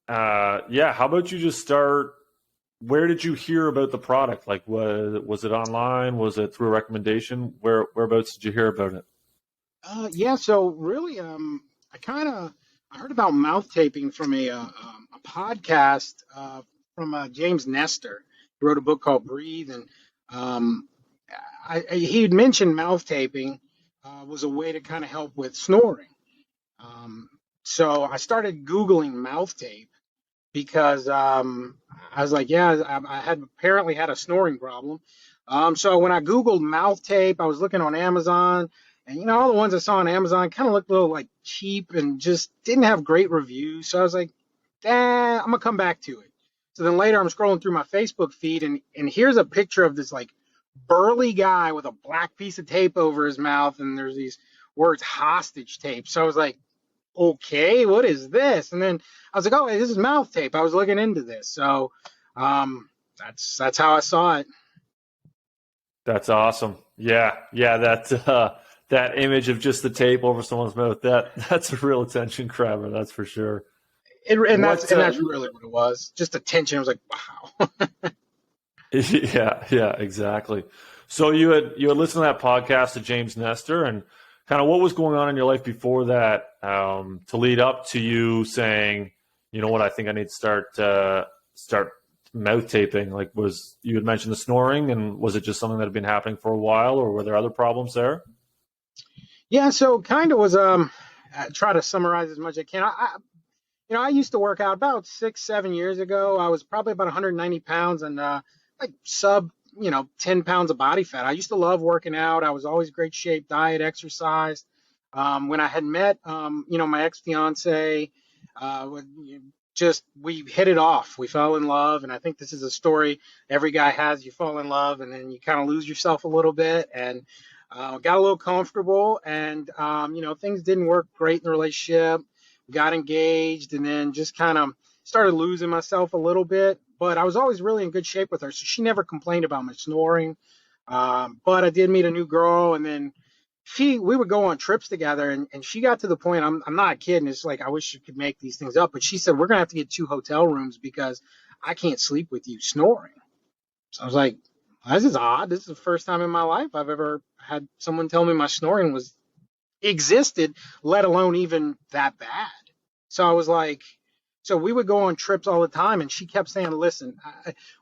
Yeah, how about you just start? Where did you hear about the product? Like, was it online? Was it through a recommendation? Whereabouts did you hear about it? Yeah, so really, I heard about mouth taping from a podcast from James Nestor. He wrote a book called Breathe, and um, he had mentioned mouth taping was a way to kind of help with snoring. Um, so I started Googling mouth tape because I was like, yeah, I had apparently had a snoring problem. So when I Googled mouth tape, I was looking on Amazon, and all the ones I saw on Amazon kind of looked a little like cheap and just didn't have great reviews. So I was like, I'm gonna come back to it. So then later I'm scrolling through my Facebook feed, and here's a picture of this like burly guy with a black piece of tape over his mouth, and there's these words hostage tape. So I was like, okay, what is this? And then I was like, oh, hey, this is mouth tape. I was looking into this. So that's how I saw it. That's awesome. Yeah, that image of just the tape over someone's mouth, that's a real attention grabber, that's for sure. And What that's really what it was. Just attention. I was like, wow. yeah, exactly. So you had listened to that podcast to James Nestor, and kind of what was going on in your life before that, to lead up to you saying, you know what, I think I need to start mouth taping. Like, was you had mentioned the snoring, and was it just something that had been happening for a while, or were there other problems there? Yeah, so kind of was I try to summarize as much as I can. I used to work out about 6, 7 years ago. I was probably about 190 pounds and like sub 10 pounds of body fat. I used to love working out. I was always great shape, diet, exercise. When I had met my ex-fiance, uh, just we hit it off. We fell in love, and I think this is a story every guy has. You fall in love, and then you kind of lose yourself a little bit, and got a little comfortable, and things didn't work great in the relationship. Got engaged, and then just kind of started losing myself a little bit. But I was always really in good shape with her, so she never complained about my snoring. But I did meet a new girl, and then we would go on trips together, and she got to the point, I'm not kidding, it's like I wish you could make these things up, but she said we're gonna have to get 2 hotel rooms because I can't sleep with you snoring. So I was like, this is odd. This is the first time in my life I've ever had someone tell me my snoring was existed, let alone even that bad. So I was like, so we would go on trips all the time, and she kept saying, listen,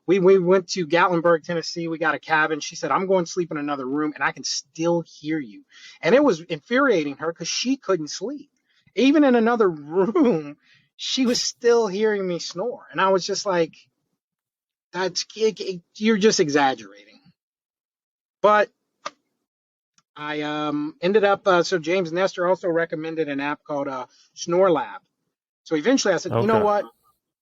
we went to Gatlinburg, Tennessee. We got a cabin. She said, I'm going to sleep in another room, and I can still hear you. And it was infuriating her because she couldn't sleep. Even in another room, she was still hearing me snore. And I was just like, you're just exaggerating. But I ended up, so James Nestor also recommended an app called Snore Lab. So eventually I said, you know Okay. what?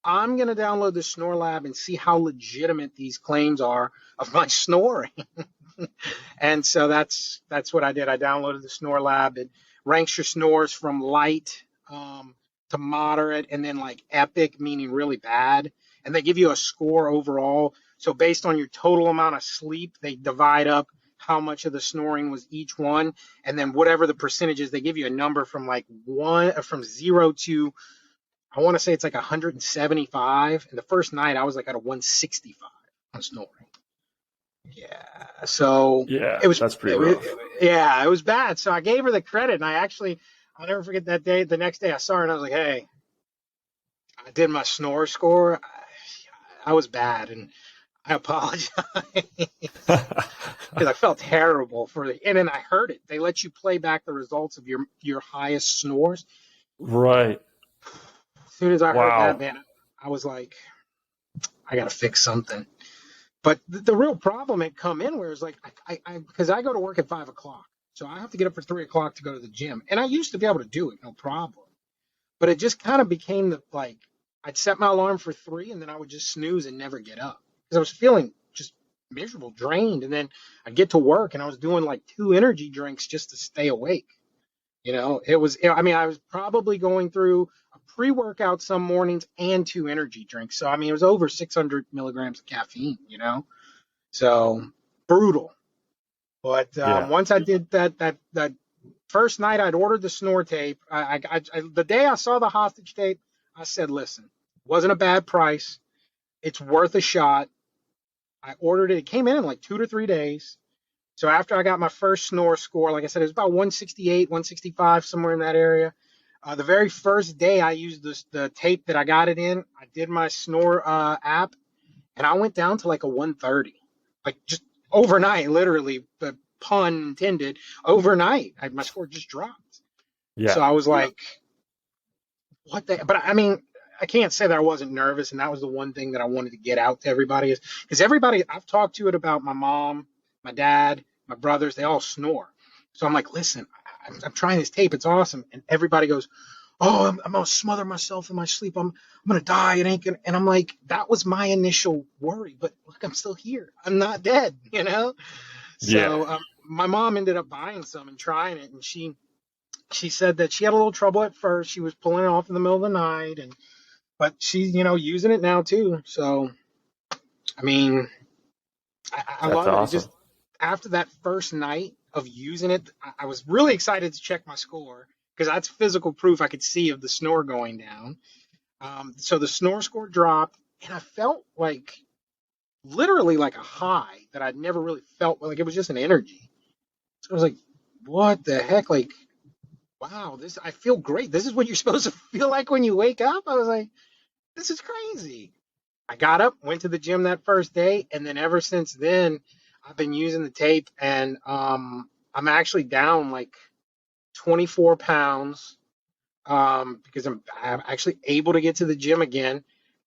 I'm going to download the Snore Lab and see how legitimate these claims are of my snoring. And so that's what I did. I downloaded the Snore Lab. It ranks your snores from light to moderate, and then like epic, meaning really bad. And they give you a score overall. So based on your total amount of sleep, they divide up how much of the snoring was each one. And then whatever the percentage is, they give you a number from like from 0 to, I want to say it's like 175. And the first night I was like at a 165 on snoring. Yeah. So Yeah, it was, that's pretty rough. yeah, it was bad. So I gave her the credit, and I'll never forget that day. The next day I saw her, and I was like, hey, I did my snore score. I was bad, and I apologize because I felt terrible and then I heard it. They let you play back the results of your highest snores. Right. As soon as I heard that, Wow. man, I was like, I got to fix something. But the real problem had come in where it's like, because I go to work at 5 o'clock. So I have to get up for 3 o'clock to go to the gym. And I used to be able to do it, no problem. But it just kind of became like, I'd set my alarm for 3, and then I would just snooze and never get up because I was feeling just miserable, drained. And then I'd get to work, and I was doing like 2 energy drinks just to stay awake. It was, I mean, I was probably going through a pre-workout some mornings and 2 energy drinks. So, I mean, it was over 600 milligrams of caffeine. So brutal. But Yeah. once I did that first night, I'd ordered the snore tape. The day I saw the hostage tape, I said, listen, wasn't a bad price. It's worth a shot. I ordered it. It came in like 2 to 3 days. So after I got my first Snore Score, like I said, it was about 168, 165, somewhere in that area. The very first day I used the tape that I got it in, I did my Snore app, and I went down to like a 130, like just overnight, literally, the pun intended, overnight. My score just dropped. Yeah, So I was like, what the? But I mean, I can't say that I wasn't nervous, and that was the one thing that I wanted to get out to everybody is because everybody I've talked to it about my mom, my dad, my brothers, they all snore. So I'm like, listen, I'm trying this tape, it's awesome, and everybody goes, oh, I'm gonna smother myself in my sleep, I'm gonna die, it ain't gonna, and I'm like, that was my initial worry, but look, I'm still here, I'm not dead, you know. yeah, So my mom ended up buying some and trying it, and she said that she had a little trouble at first. She was pulling it off in the middle of the night, and but she's using it now too. So I mean, I that's love it. It awesome. just after that first night of using it, I was really excited to check my score because that's physical proof I could see of the snore going down. So the snore score dropped, and I felt like literally like a high that I'd never really felt. Like it was just an energy. So I was like, what the heck? Like, wow, I feel great. This is what you're supposed to feel like when you wake up. I was like, this is crazy. I got up, went to the gym that first day, and then ever since then, I've been using the tape, and I'm actually down like 24 pounds because I'm actually able to get to the gym again.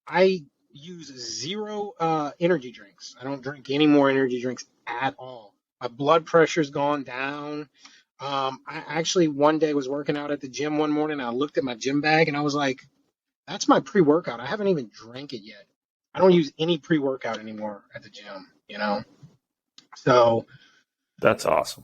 I use zero energy drinks. I don't drink any more energy drinks at all. My blood pressure's gone down. I actually one day was working out at the gym one morning, and I looked at my gym bag, and I was like, that's my pre-workout. I haven't even drank it yet. I don't use any pre-workout anymore at the gym. So, That's awesome.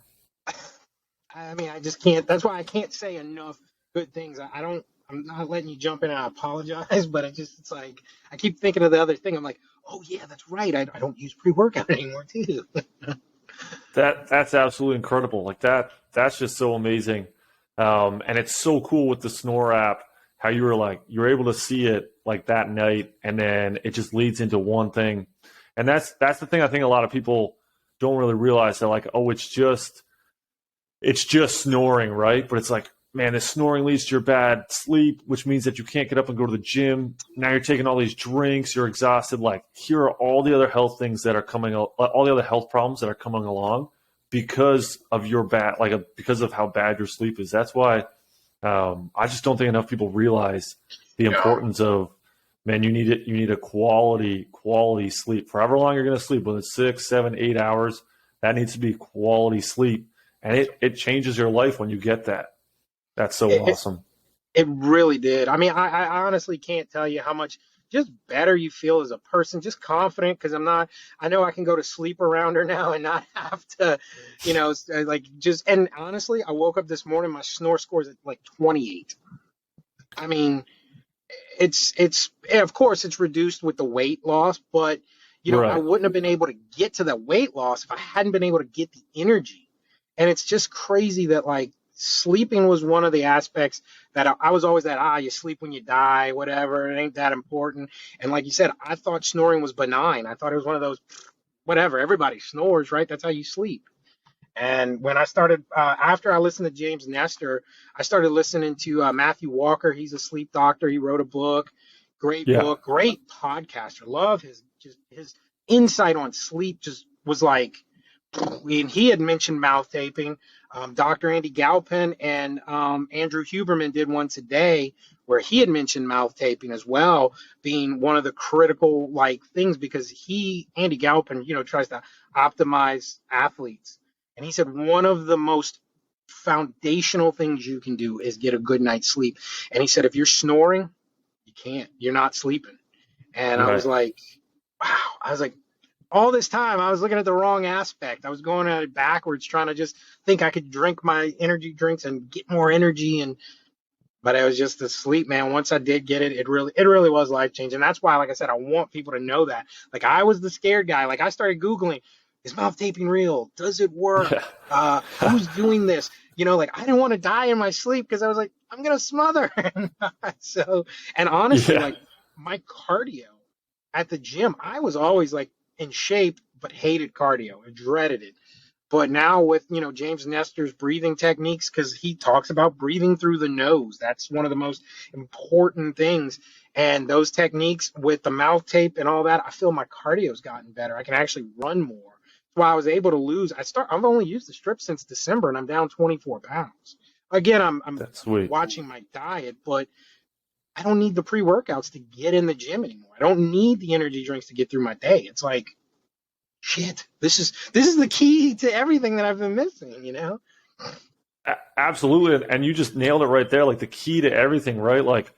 I mean, I just can't. That's why I can't say enough good things. I don't. I'm not letting you jump in. And I apologize, but it's like I keep thinking of the other thing. I'm like, oh yeah, that's right. I don't use pre-workout anymore too. That's absolutely incredible. Like that's just so amazing. And it's so cool with the Snore app how you're able to see it like that night, and then it just leads into one thing. And that's the thing I think a lot of people don't really realize. They're like, oh, it's just snoring, right? But it's like, man, this snoring leads to your bad sleep, which means that you can't get up and go to the gym. Now you're taking all these drinks, you're exhausted. Like, here are all the other health things that are coming, all the other health problems that are coming along because of because of how bad your sleep is. That's why I just don't think enough people realize the Yeah. importance of, man, you need a quality sleep. For however long you're going to sleep, whether it's 6, 7, 8 hours, that needs to be quality sleep. And it changes your life when you get that. That's so It, awesome. it really did. I mean, I honestly can't tell you how much just better you feel as a person, just confident because I know I can go to sleep around her now and not have to, like just, and honestly, I woke up this morning, my snore score is at like 28. I mean, of course, it's reduced with the weight loss, but, I Right. wouldn't have been able to get to that weight loss if I hadn't been able to get the energy. And it's just crazy that like sleeping was one of the aspects that I was always that, you sleep when you die, whatever, it ain't that important. And like you said, I thought snoring was benign. I thought it was one of those, whatever, everybody snores, right? That's how you sleep. And when I started, after I listened to James Nestor, I started listening to Matthew Walker. He's a sleep doctor. He wrote a Yeah. book, great podcaster. Love his insight on sleep. Just was like, and he had mentioned mouth taping. Dr. Andy Galpin and Andrew Huberman did one today where he had mentioned mouth taping as well, being one of the critical like things because Andy Galpin, tries to optimize athletes. And he said one of the most foundational things you can do is get a good night's sleep. And he said if you're snoring, you're not sleeping. And I was Right. like, wow. I was like, all this time I was looking at the wrong aspect. I was going at it backwards, trying to just think I could drink my energy drinks and get more energy, but I was just asleep, man. Once I did get it, it really was life changing. That's why, like I said, I want people to know that. Like I was the scared guy. Like I started Googling, is mouth taping real? Does it work? Yeah. Who's doing this? like I didn't want to die in my sleep because I was like, I'm gonna smother. So, and honestly, Yeah. like my cardio at the gym, I was always like in shape, but hated cardio. I dreaded it. But now with, James Nestor's breathing techniques, because he talks about breathing through the nose. That's one of the most important things. And those techniques with the mouth tape and all that, I feel my cardio's gotten better. I can actually run more. That's why I was able to lose. I've only used the strip since December and I'm down 24 pounds. Again, I'm That's sweet. watching my diet, but I don't need the pre-workouts to get in the gym anymore. I don't need the energy drinks to get through my day. It's like, shit, this is the key to everything that I've been missing. Absolutely. And you just nailed it right there. Like the key to everything, right? Like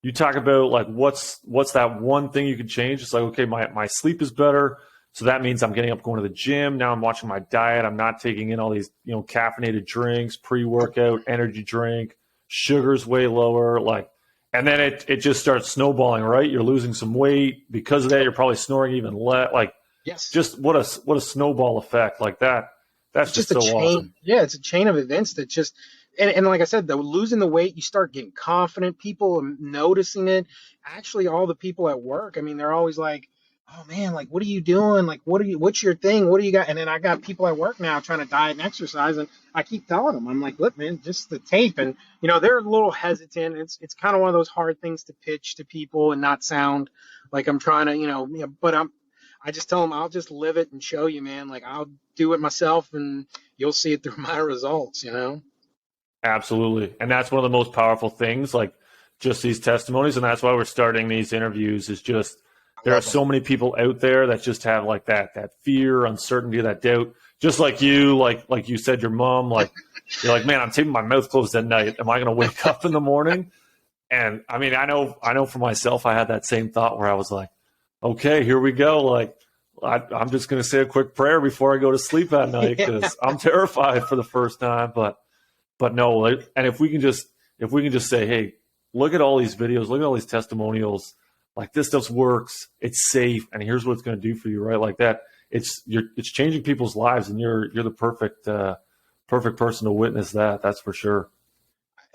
you talk about like what's that one thing you can change. It's like, okay, my sleep is better. So that means I'm getting up, going to the gym. Now I'm watching my diet. I'm not taking in all these, caffeinated drinks, pre-workout, energy drink, sugar's way lower. Like, and then it just starts snowballing, right? You're losing some weight. Because of that, you're probably snoring even less. Like Yes. just what a snowball effect like that. That's It's just just a so chain. awesome. Yeah, it's a chain of events that just and like I said, the losing the weight, you start getting confident, people are noticing it. Actually, all the people at work, I mean, they're always like, "Oh man, like what are you doing? Like what's your thing? What do you got?" And then I got people at work now trying to diet and exercise, and I keep telling them, I'm like, "Look, man, just the tape." And they're a little hesitant. It's kind of one of those hard things to pitch to people and not sound like I'm trying to, but I just tell them I'll just live it and show you, man. Like I'll do it myself, and you'll see it through my results. Absolutely. And that's one of the most powerful things, like just these testimonies. And that's why we're starting these interviews is just I there are love them. so many people out there that just have like that fear, uncertainty, that doubt. Just like you, like you said, your mom, like you're like, man, I'm taping my mouth closed at night. Am I going to wake up in the morning? And I mean, I know for myself, I had that same thought where I was like, okay, here we go. Like I'm just going to say a quick prayer before I go to sleep at night Yeah. because I'm terrified for the first time. But no, like, and if we can just say, hey, look at all these videos, look at all these testimonials, like this stuff works, it's safe, and here's what it's going to do for you, right? Like that, it's changing people's lives, and you're the perfect person to witness that. That's for sure.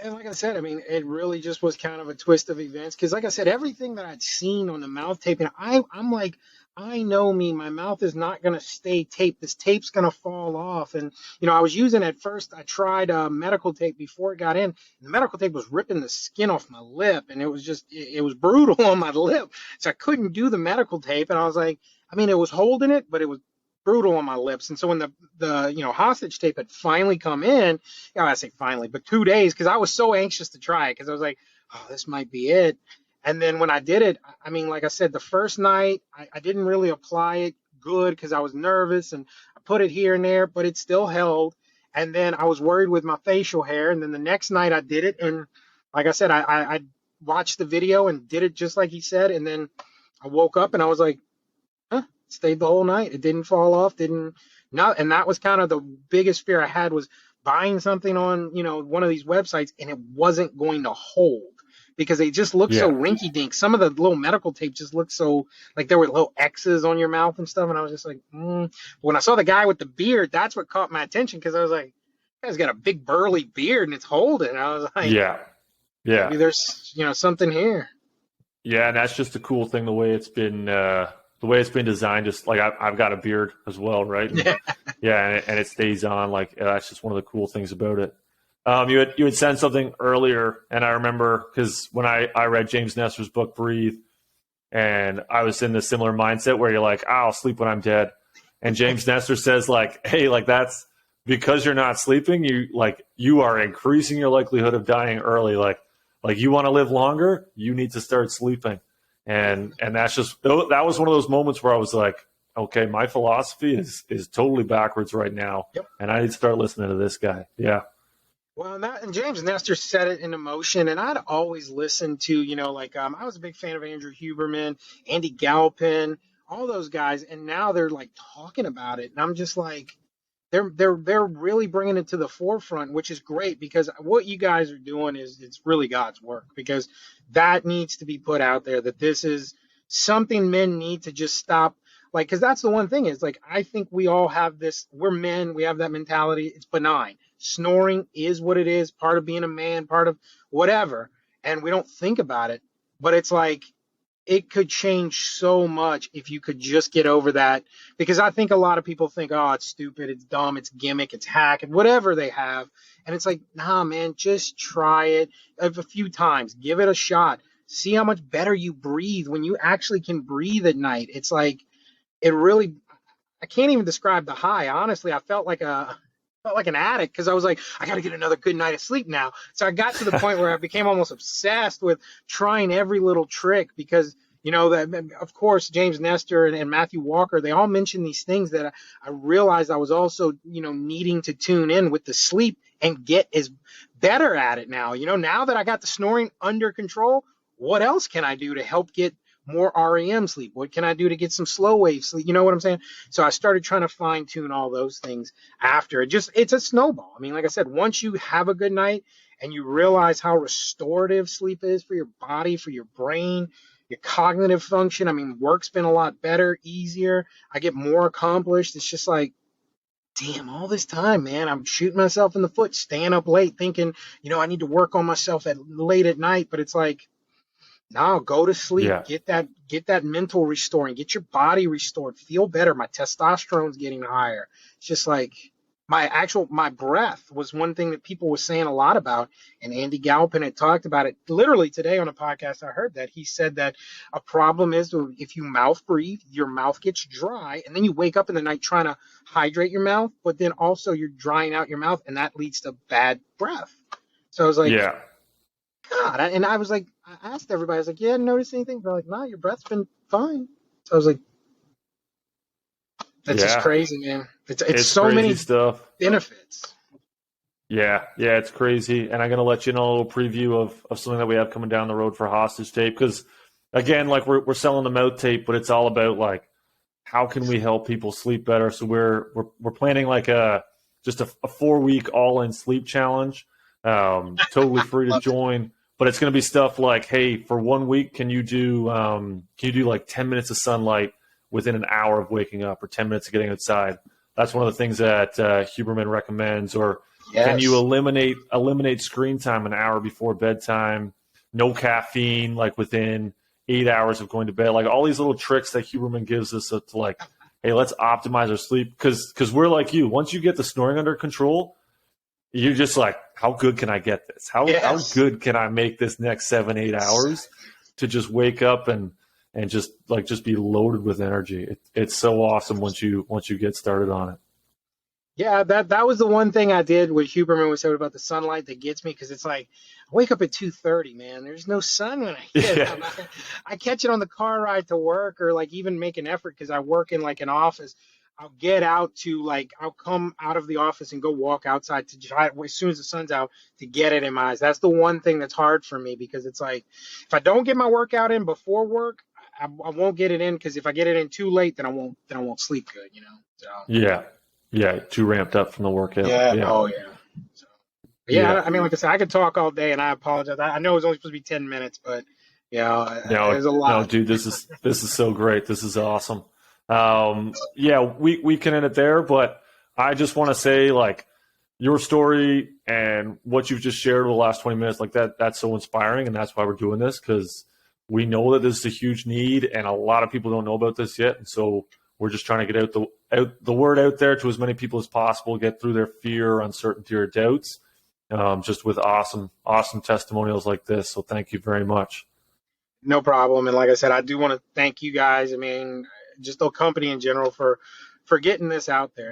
And like I said, I mean, it really just was kind of a twist of events because, like I said, everything that I'd seen on the mouth taping, I'm like, I know me, my mouth is not going to stay taped. This tape's going to fall off. And, I was using at first, I tried medical tape before it got in. And the medical tape was ripping the skin off my lip. And it was just, it was brutal on my lip. So I couldn't do the medical tape. And I was like, I mean, it was holding it, but it was brutal on my lips. And so when the hostage tape had finally come in, I say finally, but 2 days, because I was so anxious to try it because I was like, oh, this might be it. And then when I did it, I mean, like I said, the first night I didn't really apply it good because I was nervous and I put it here and there, but it still held. And then I was worried with my facial hair. And then the next night I did it. And like I said, I watched the video and did it just like he said. And then I woke up and I was like, huh, it stayed the whole night. It didn't fall off, didn't not. And that was kind of the biggest fear I had was buying something on, one of these websites and it wasn't going to hold because they just look so Yeah, rinky dink. Some of the little medical tape just looked so like there were little X's on your mouth and stuff. And I was just like, When I saw the guy with the beard, that's what caught my attention because I was like, this guy's got a big burly beard and it's holding. I was like, yeah, yeah, maybe there's, something here. yeah. And that's just a cool thing the way it's been designed. Just like I've got a beard as well, right? And Yeah. yeah, and it stays on. Like that's just one of the cool things about it. You had said something earlier, and I remember because when I read James Nestor's book Breathe, and I was in this similar mindset where you're like, I'll sleep when I'm dead, and James Nestor says like, hey, like that's because you're not sleeping, you are increasing your likelihood of dying early. Like you want to live longer, you need to start sleeping, and that was one of those moments where I was like, okay, my philosophy is totally backwards right now, Yep. and I need to start listening to this guy. Yeah. Well, and James Nestor set it into motion, and I'd always listened to, I was a big fan of Andrew Huberman, Andy Galpin, all those guys, and now they're like talking about it, and I'm just like, they're really bringing it to the forefront, which is great because what you guys are doing is it's really God's work because that needs to be put out there that this is something men need to just stop Like, because that's the one thing is like, I think we all have this, we're men, we have that mentality. It's benign. Snoring is what it is, part of being a man, part of whatever. And we don't think about it. But it's like, it could change so much if you could just get over that. Because I think a lot of people think, oh, it's stupid, it's dumb, it's gimmick, it's hack, and whatever they have. And it's like, nah, man, just try it a few times. Give it a shot. See how much better you breathe when you actually can breathe at night. It's like, it really, I can't even describe the high. Honestly, I felt like an addict because I was like, I got to get another good night of sleep now. So I got to the point where I became almost obsessed with trying every little trick because, you know, that of course, James Nestor and Matthew Walker, they all mentioned these things that I realized I was also, you know, needing to tune in with the sleep and get as better at it now. You know, now that I got the snoring under control, what else can I do to help get more REM sleep? What can I do to get some slow wave sleep? You know what I'm saying? So I started trying to fine tune all those things after it's a snowball. I mean, like I said, once you have a good night and you realize how restorative sleep is for your body, for your brain, your cognitive function. I mean, work's been a lot better, easier. I get more accomplished. It's just like, damn, all this time, man, I'm shooting myself in the foot, staying up late thinking, you know, I need to work on myself late at night. But it's like, no, go to sleep. Yeah. Get that mental restoring. Get your body restored. Feel better. My testosterone's getting higher. It's just like my breath was one thing that people were saying a lot about, and Andy Galpin had talked about it literally today on a podcast. I heard that he said that a problem is if you mouth breathe, your mouth gets dry, and then you wake up in the night trying to hydrate your mouth, but then also you're drying out your mouth, and that leads to bad breath. So I was like, Yeah. God. And I was like, I asked everybody, I was like, you hadn't noticed anything? They're like, no, your breath's been fine. So I was like, that's just Yeah. crazy, man. It's It's so crazy many stuff. benefits. Yeah, yeah, it's crazy. And I'm gonna let you know a little preview of something that we have coming down the road for Hostage Tape. Because again, like we're selling the mouth tape, but it's all about like how can we help people sleep better. So we're planning like just a 4-week all in sleep challenge. Totally free to join. But it's gonna be stuff like, hey, for 1 week, can you do like 10 minutes of sunlight within an hour of waking up, or 10 minutes of getting outside? That's one of the things that Huberman recommends. Or can you eliminate screen time an hour before bedtime? No caffeine, like within 8 hours of going to bed. Like all these little tricks that Huberman gives us to like, hey, let's optimize our sleep. Because we're like you. Once you get the snoring under control, you're just like, how good can I get this? How good can I make this next 7-8 hours to just wake up and just be loaded with energy? It's so awesome once you get started on it. Yeah, that was the one thing I did with Huberman was about the sunlight that gets me, because it's like I wake up at 2:30, man. There's no sun when I get up. I catch it on the car ride to work, or like even make an effort because I work in like an office. I'll get out to I'll come out of the office and go walk outside to try as soon as the sun's out to get it in my eyes. That's the one thing that's hard for me, because it's like if I don't get my workout in before work, I won't get it in, because if I get it in too late, then I won't sleep good, you know. So. Yeah, too ramped up from the workout. Yeah. Yeah. Oh, yeah. So, I mean, like I said, I could talk all day, and I apologize. I know it was only supposed to be 10 minutes, but there's a lot. No, dude, this is so great. This is awesome. We can end it there, but I just want to say, like, your story and what you've just shared over the last 20 minutes, like that's so inspiring, and that's why we're doing this, because we know that this is a huge need, and a lot of people don't know about this yet, and so we're just trying to get the word out there to as many people as possible, get through their fear, uncertainty, or doubts, just with awesome testimonials like this. So thank you very much. No problem. And like I said, I do want to thank you guys. I mean, just the company in general for getting this out there.